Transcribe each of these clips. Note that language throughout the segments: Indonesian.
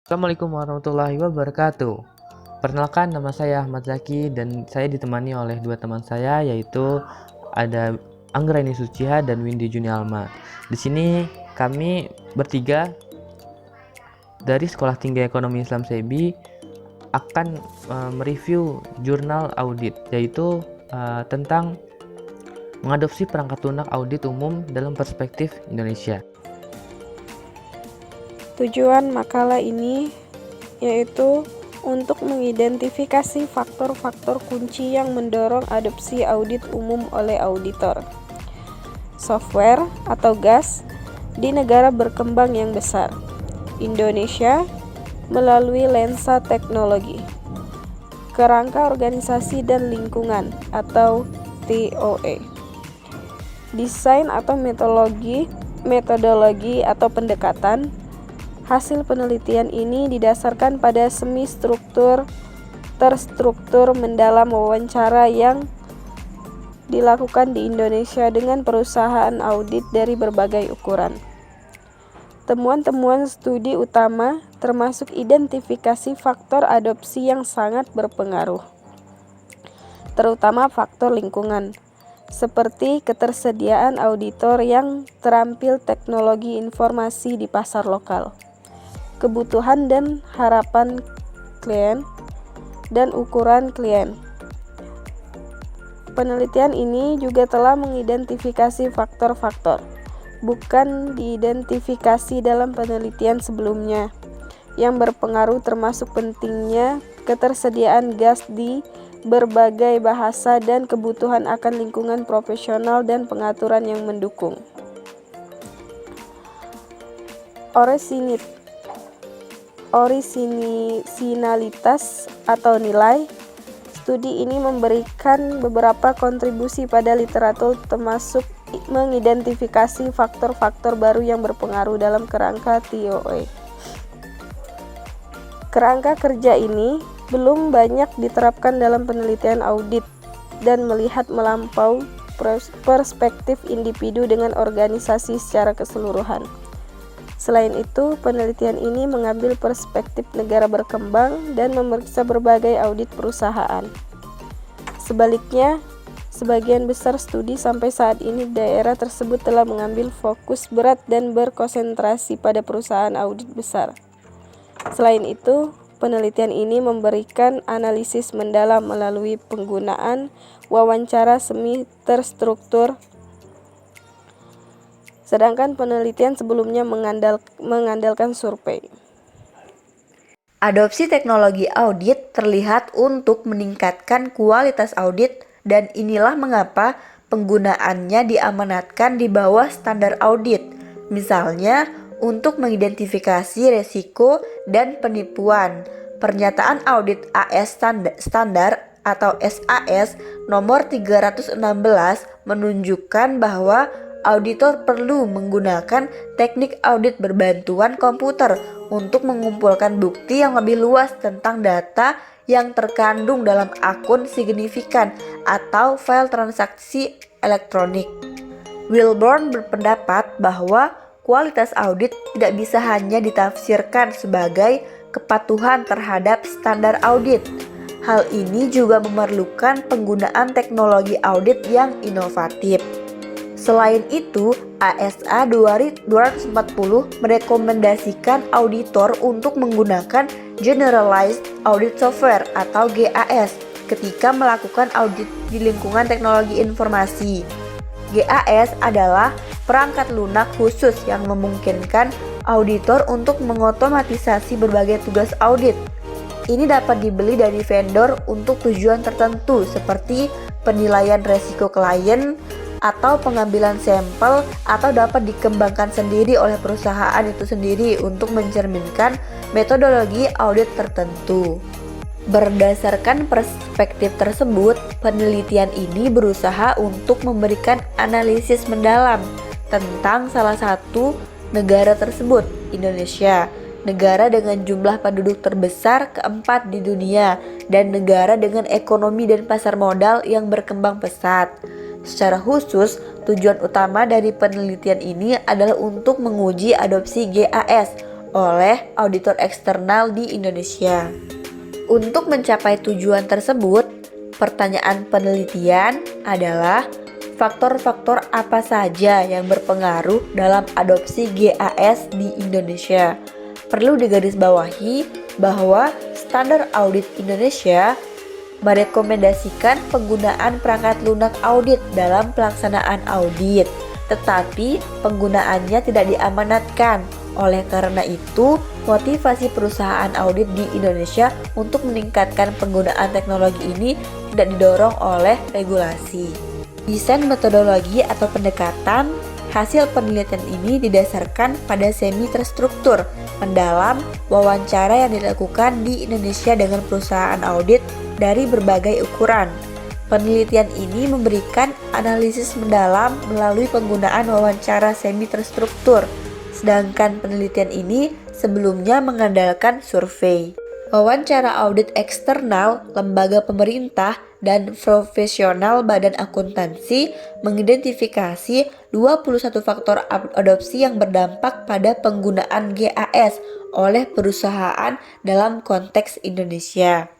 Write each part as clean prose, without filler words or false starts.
Assalamualaikum warahmatullahi wabarakatuh. Perkenalkan, nama saya Ahmad Zaki dan saya ditemani oleh dua teman saya, yaitu ada Anggraini Suciha dan Windy Junialma. Di sini kami bertiga dari Sekolah Tinggi Ekonomi Islam SEBI akan mereview jurnal audit, yaitu tentang mengadopsi perangkat lunak audit umum dalam perspektif Indonesia. Tujuan makalah ini yaitu untuk mengidentifikasi faktor-faktor kunci yang mendorong adopsi audit umum oleh auditor software atau GAS di negara berkembang yang besar, Indonesia, melalui lensa teknologi, kerangka organisasi dan lingkungan atau TOE, desain atau metodologi atau pendekatan. Hasil penelitian ini didasarkan pada semi-struktur terstruktur mendalam wawancara yang dilakukan di Indonesia dengan perusahaan audit dari berbagai ukuran. Temuan-temuan studi utama termasuk identifikasi faktor adopsi yang sangat berpengaruh, terutama faktor lingkungan, seperti ketersediaan auditor yang terampil teknologi informasi di pasar lokal, kebutuhan dan harapan klien, dan ukuran klien. Penelitian ini juga telah mengidentifikasi faktor-faktor bukan diidentifikasi dalam penelitian sebelumnya yang berpengaruh, termasuk pentingnya ketersediaan gas di berbagai bahasa dan kebutuhan akan lingkungan profesional dan pengaturan yang mendukung. Orisinalitas atau nilai. Studi ini memberikan beberapa kontribusi pada literatur, termasuk mengidentifikasi faktor-faktor baru yang berpengaruh dalam kerangka TOE. Kerangka kerja ini belum banyak diterapkan dalam penelitian audit dan melihat melampaui perspektif individu dengan organisasi secara keseluruhan. Selain itu, penelitian ini mengambil perspektif negara berkembang dan memeriksa berbagai audit perusahaan. Sebaliknya, sebagian besar studi sampai saat ini daerah tersebut telah mengambil fokus berat dan berkonsentrasi pada perusahaan audit besar. Selain itu, penelitian ini memberikan analisis mendalam melalui penggunaan wawancara semi terstruktur, sedangkan penelitian sebelumnya mengandalkan survei. Adopsi teknologi audit terlihat untuk meningkatkan kualitas audit, dan inilah mengapa penggunaannya diamanatkan di bawah standar audit, misalnya untuk mengidentifikasi resiko dan penipuan. Pernyataan audit AS standar atau SAS nomor 316 menunjukkan bahwa auditor perlu menggunakan teknik audit berbantuan komputer untuk mengumpulkan bukti yang lebih luas tentang data yang terkandung dalam akun signifikan atau file transaksi elektronik. Wilborn berpendapat bahwa kualitas audit tidak bisa hanya ditafsirkan sebagai kepatuhan terhadap standar audit. Hal ini juga memerlukan penggunaan teknologi audit yang inovatif. Selain itu, ASA 240 merekomendasikan auditor untuk menggunakan Generalized Audit Software atau GAS ketika melakukan audit di lingkungan teknologi informasi. GAS adalah perangkat lunak khusus yang memungkinkan auditor untuk mengotomatisasi berbagai tugas audit. Ini dapat dibeli dari vendor untuk tujuan tertentu seperti penilaian resiko klien atau pengambilan sampel, atau dapat dikembangkan sendiri oleh perusahaan itu sendiri untuk mencerminkan metodologi audit tertentu. Berdasarkan perspektif tersebut, penelitian ini berusaha untuk memberikan analisis mendalam tentang salah satu negara tersebut, Indonesia, negara dengan jumlah penduduk terbesar keempat di dunia, dan negara dengan ekonomi dan pasar modal yang berkembang pesat. Secara khusus, tujuan utama dari penelitian ini adalah untuk menguji adopsi GAS oleh auditor eksternal di Indonesia. Untuk mencapai tujuan tersebut, pertanyaan penelitian adalah faktor-faktor apa saja yang berpengaruh dalam adopsi GAS di Indonesia. Perlu digarisbawahi bahwa standar audit Indonesia merekomendasikan penggunaan perangkat lunak audit dalam pelaksanaan audit, tetapi penggunaannya tidak diamanatkan. Oleh karena itu, motivasi perusahaan audit di Indonesia untuk meningkatkan penggunaan teknologi ini tidak didorong oleh regulasi. Desain metodologi atau pendekatan hasil penelitian ini didasarkan pada semi terstruktur, mendalam, wawancara yang dilakukan di Indonesia dengan perusahaan audit dari berbagai ukuran. Penelitian ini memberikan analisis mendalam melalui penggunaan wawancara semi terstruktur. Sedangkan penelitian ini sebelumnya mengandalkan survei. Wawancara audit eksternal, lembaga pemerintah, dan profesional badan akuntansi mengidentifikasi 21 faktor adopsi yang berdampak pada penggunaan GAS oleh perusahaan dalam konteks Indonesia.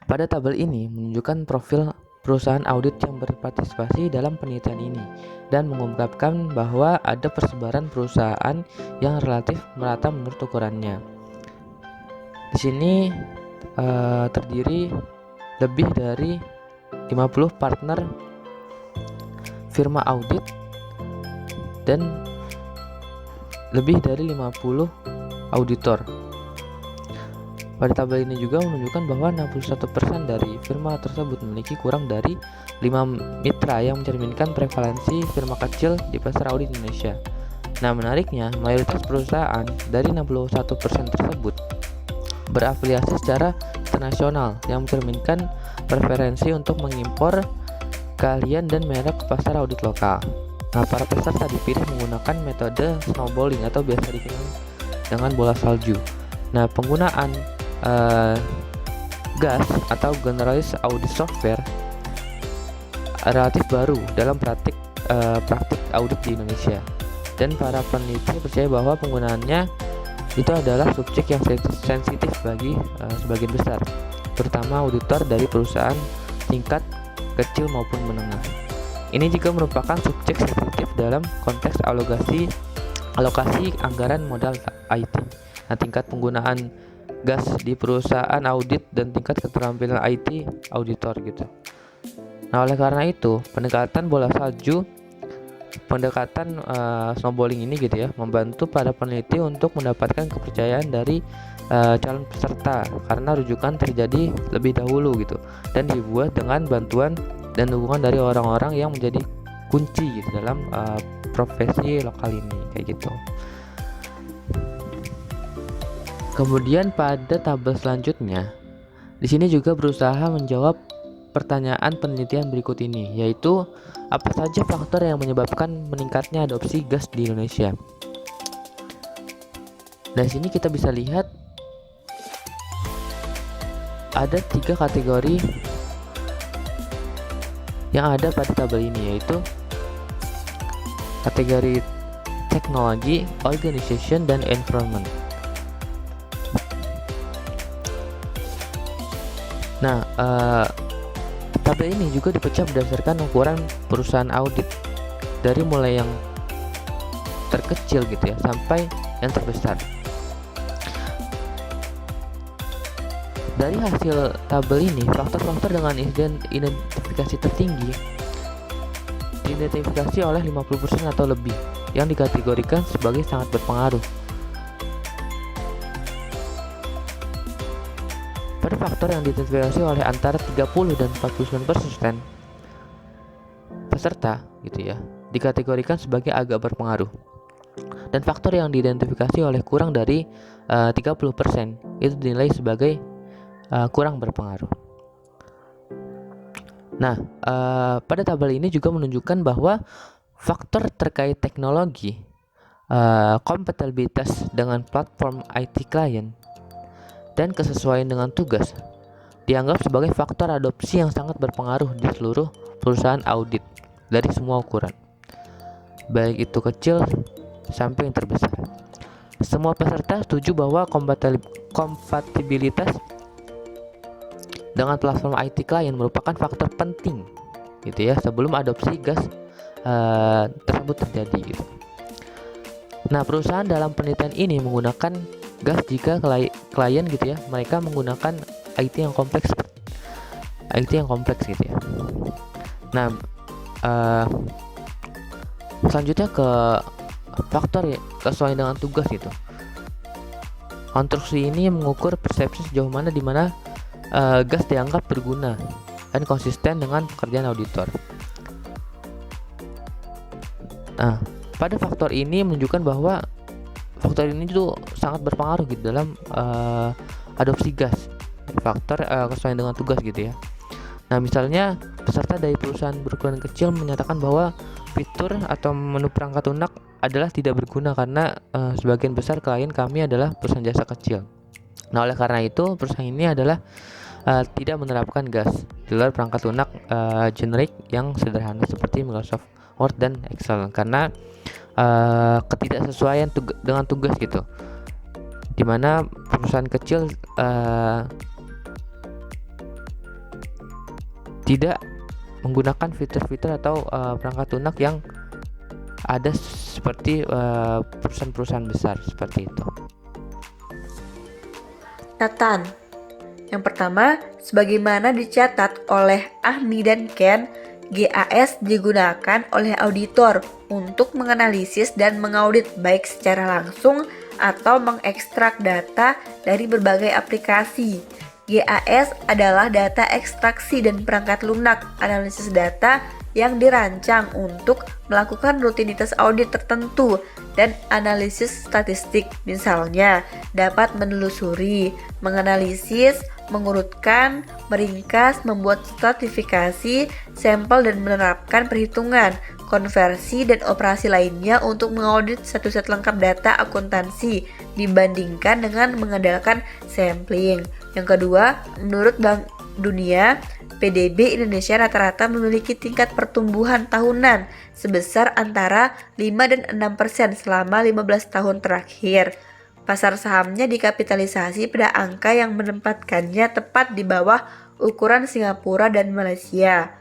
Pada tabel ini menunjukkan profil perusahaan audit yang berpartisipasi dalam penelitian ini dan mengungkapkan bahwa ada persebaran perusahaan yang relatif merata menurut ukurannya. Di sini terdiri lebih dari 50 partner firma audit dan lebih dari 50 auditor. Pada tabel ini juga menunjukkan bahwa 61% dari firma tersebut memiliki kurang dari 5 mitra yang mencerminkan prevalensi firma kecil di pasar audit Indonesia. Nah, menariknya, mayoritas perusahaan dari 61% tersebut berafiliasi secara internasional yang mencerminkan preferensi untuk mengimpor keahlian dan merek ke pasar audit lokal. Nah, para peserta dipilih menggunakan metode snowballing atau biasa dikenal dengan bola salju. Nah, penggunaan GAS atau Generalist Audit Software relatif baru dalam praktik audit di Indonesia, dan para peneliti percaya bahwa penggunaannya itu adalah subjek yang sensitif bagi sebagian besar, terutama auditor dari perusahaan tingkat kecil maupun menengah. Ini juga merupakan subjek sensitif dalam konteks alokasi anggaran modal IT. Nah, tingkat penggunaan GAS di perusahaan audit dan tingkat keterampilan IT auditor gitu. Nah, oleh karena itu, pendekatan bola salju, pendekatan snowballing ini gitu ya, membantu para peneliti untuk mendapatkan kepercayaan dari calon peserta karena rujukan terjadi lebih dahulu gitu dan dibuat dengan bantuan dan dukungan dari orang-orang yang menjadi kunci gitu dalam profesi lokal ini kayak gitu. Kemudian pada tabel selanjutnya, di sini juga berusaha menjawab pertanyaan penelitian berikut ini, yaitu apa saja faktor yang menyebabkan meningkatnya adopsi GAS di Indonesia. Dari sini kita bisa lihat ada 3 kategori yang ada pada tabel ini, yaitu kategori teknologi, organization, dan environment. Nah, tabel ini juga dipecah berdasarkan ukuran perusahaan audit, dari mulai yang terkecil gitu ya sampai yang terbesar. Dari hasil tabel ini, faktor-faktor dengan identifikasi tertinggi diidentifikasi oleh 50% atau lebih yang dikategorikan sebagai sangat berpengaruh. Pada faktor yang diidentifikasi oleh antara 30 dan 49% peserta gitu ya, dikategorikan sebagai agak berpengaruh. Dan faktor yang diidentifikasi oleh kurang dari 30% itu dinilai sebagai kurang berpengaruh. Nah, pada tabel ini juga menunjukkan bahwa faktor terkait teknologi, kompatibilitas dengan platform IT klien, dan kesesuaian dengan tugas dianggap sebagai faktor adopsi yang sangat berpengaruh di seluruh perusahaan audit dari semua ukuran, baik itu kecil sampai yang terbesar. Semua peserta setuju bahwa kompatibilitas dengan platform IT klien merupakan faktor penting gitu ya sebelum adopsi gas tersebut terjadi gitu. Nah, perusahaan dalam penelitian ini menggunakan gas jika klien gitu ya, mereka menggunakan IT yang kompleks gitu ya. Nah, selanjutnya ke faktor ya, kesesuaian dengan tugas gitu. Konstruksi ini mengukur persepsi sejauh mana di mana gas dianggap berguna dan konsisten dengan pekerjaan auditor. Nah, pada faktor ini menunjukkan bahwa faktor ini itu sangat berpengaruh gitu dalam adopsi gas. Faktor kesesuaian dengan tugas gitu ya. Nah, misalnya peserta dari perusahaan berukuran kecil menyatakan bahwa fitur atau menu perangkat lunak adalah tidak berguna karena sebagian besar klien kami adalah perusahaan jasa kecil. Nah, oleh karena itu perusahaan ini adalah tidak menerapkan gas di luar perangkat lunak generik yang sederhana seperti Microsoft Word dan Excel karena ketidaksesuaian dengan tugas gitu, dimana perusahaan kecil tidak menggunakan fitur-fitur atau perangkat lunak yang ada seperti perusahaan-perusahaan besar seperti itu. Catatan. Yang pertama, sebagaimana dicatat oleh Ahmi dan Ken, GAS digunakan oleh auditor untuk menganalisis dan mengaudit baik secara langsung atau mengekstrak data dari berbagai aplikasi. GAS adalah data ekstraksi dan perangkat lunak analisis data yang dirancang untuk melakukan rutinitas audit tertentu dan analisis statistik, misalnya dapat menelusuri, menganalisis, mengurutkan, meringkas, membuat stratifikasi, sampel dan menerapkan perhitungan, konversi, dan operasi lainnya untuk mengaudit satu set lengkap data akuntansi dibandingkan dengan mengandalkan sampling. Yang kedua, menurut Bank Dunia, PDB Indonesia rata-rata memiliki tingkat pertumbuhan tahunan sebesar antara 5 dan 6% selama 15 tahun terakhir. Pasar sahamnya dikapitalisasi pada angka yang menempatkannya tepat di bawah ukuran Singapura dan Malaysia.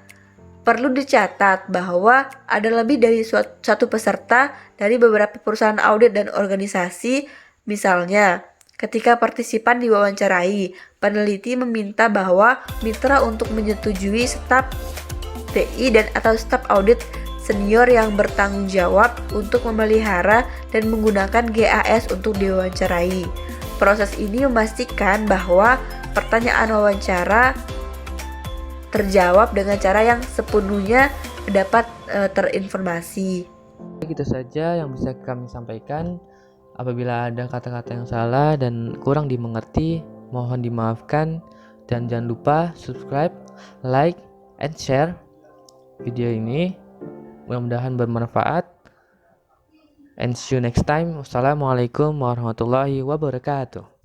Perlu dicatat bahwa ada lebih dari satu peserta dari beberapa perusahaan audit dan organisasi. Misalnya, ketika partisipan diwawancarai, peneliti meminta bahwa mitra untuk menyetujui staf TI dan atau staf audit senior yang bertanggung jawab untuk memelihara dan menggunakan GAS untuk diwawancarai. Proses ini memastikan bahwa pertanyaan wawancara terjawab dengan cara yang sepenuhnya dapat terinformasi. Itu saja yang bisa kami sampaikan. Apabila ada kata-kata yang salah dan kurang dimengerti, mohon dimaafkan. Dan jangan lupa subscribe, like, and share video ini. Mudah-mudahan bermanfaat. And see you next time. Wassalamualaikum warahmatullahi wabarakatuh.